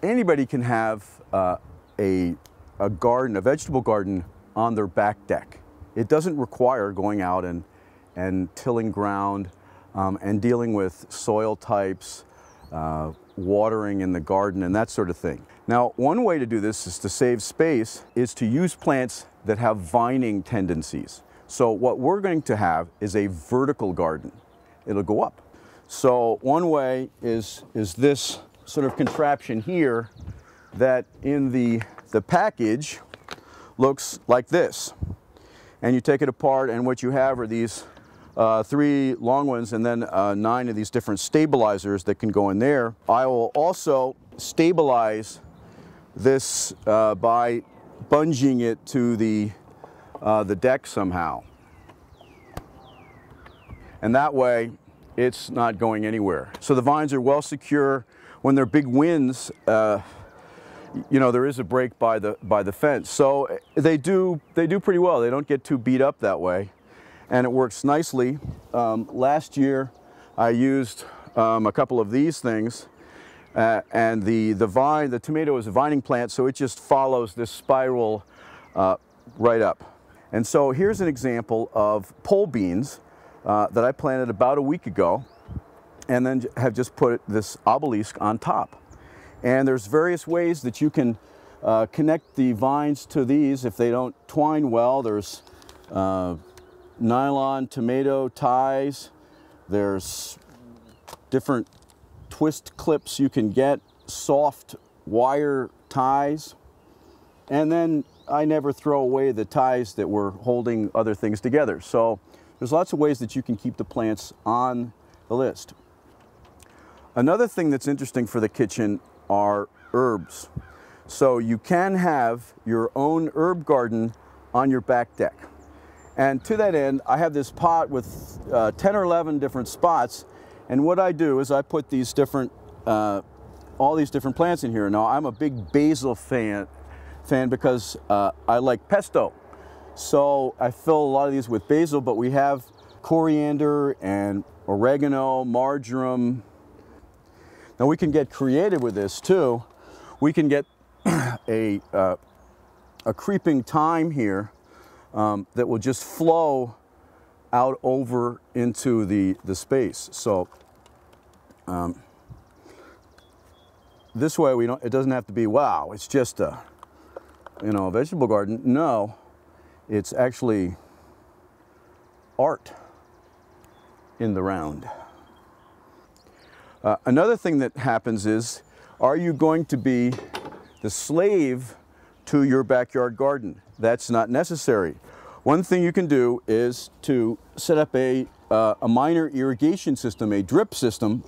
anybody can have a garden, a vegetable garden on their back deck. It doesn't require going out and tilling ground and dealing with soil types, watering in the garden and that sort of thing. Now, one way to do this is to save space is to use plants that have vining tendencies. So what we're going to have is a vertical garden. It'll go up. So one way is this sort of contraption here that in the package looks like this. And you take it apart and what you have are these 3 long ones and then 9 of these different stabilizers that can go in there. I will also stabilize this by bungeeing it to the deck somehow. And that way it's not going anywhere. So the vines are well secure. When there are big winds, you know, there is a break by the fence. So they do pretty well. They don't get too beat up that way. And it works nicely. Last year I used a couple of these things and the tomato is a vining plant, so it just follows this spiral right up. And so here's an example of pole beans that I planted about a week ago and then have just put this obelisk on top. And there's various ways that you can connect the vines to these if they don't twine well. There's nylon tomato ties, there's different twist clips you can get, soft wire ties, and then I never throw away the ties that were holding other things together. So there's lots of ways that you can keep the plants on the list. Another thing that's interesting for the kitchen are herbs. So you can have your own herb garden on your back deck. And to that end, I have this pot with 10 or 11 different spots. And what I do is I put these different, all these different plants in here. Now, I'm a big basil fan because I like pesto. So I fill a lot of these with basil, but we have coriander and oregano, marjoram. Now we can get creative with this too. We can get a creeping thyme here that will just flow out over into the space. So this way it doesn't have to be, wow, it's just a, you know, a vegetable garden. No, it's actually art in the round. Another thing that happens is, are you going to be the slave to your backyard garden? That's not necessary. One thing you can do is to set up a minor irrigation system, a drip system,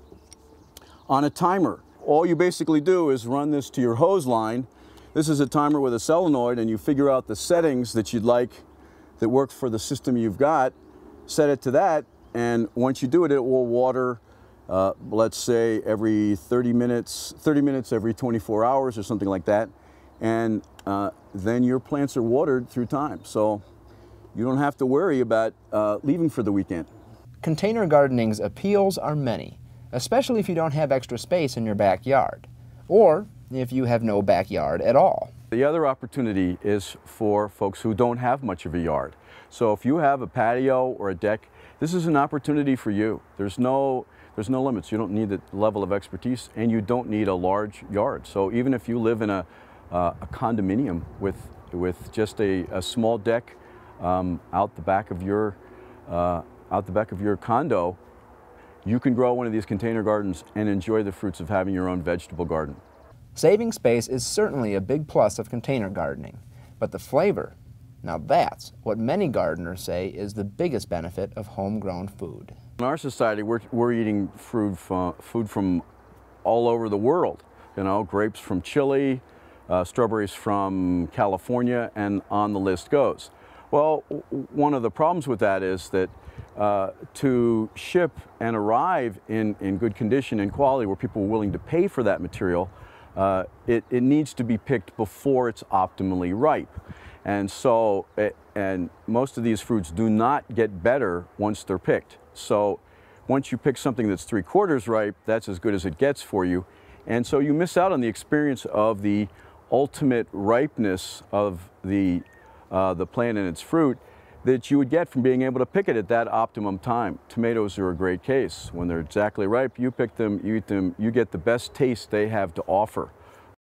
on a timer. All you basically do is run this to your hose line. This is a timer with a solenoid, and you figure out the settings that you'd like that work for the system you've got, set it to that, and once you do it, it will water let's say every 30 minutes every 24 hours or something like that, and then your plants are watered through time, so you don't have to worry about leaving for the weekend. Container gardening's appeals are many, especially if you don't have extra space in your backyard, or if you have no backyard at all. The other opportunity is for folks who don't have much of a yard. So if you have a patio or a deck, this is an opportunity for you. There's no limits. You don't need the level of expertise, and you don't need a large yard. So even if you live in a condominium with just a small deck out the back of your condo, you can grow one of these container gardens and enjoy the fruits of having your own vegetable garden. Saving space is certainly a big plus of container gardening, but the flavor, now that's what many gardeners say is the biggest benefit of homegrown food. In our society, we're eating food from all over the world. You know, grapes from Chile, strawberries from California, and on the list goes. Well, one of the problems with that is that to ship and arrive in good condition and quality where people are willing to pay for that material, it needs to be picked before it's optimally ripe. And so, and most of these fruits do not get better once they're picked. So once you pick something that's 3/4 ripe, that's as good as it gets for you. And so you miss out on the experience of the ultimate ripeness of the plant and its fruit that you would get from being able to pick it at that optimum time. Tomatoes are a great case. When they're exactly ripe, you pick them, you eat them, you get the best taste they have to offer.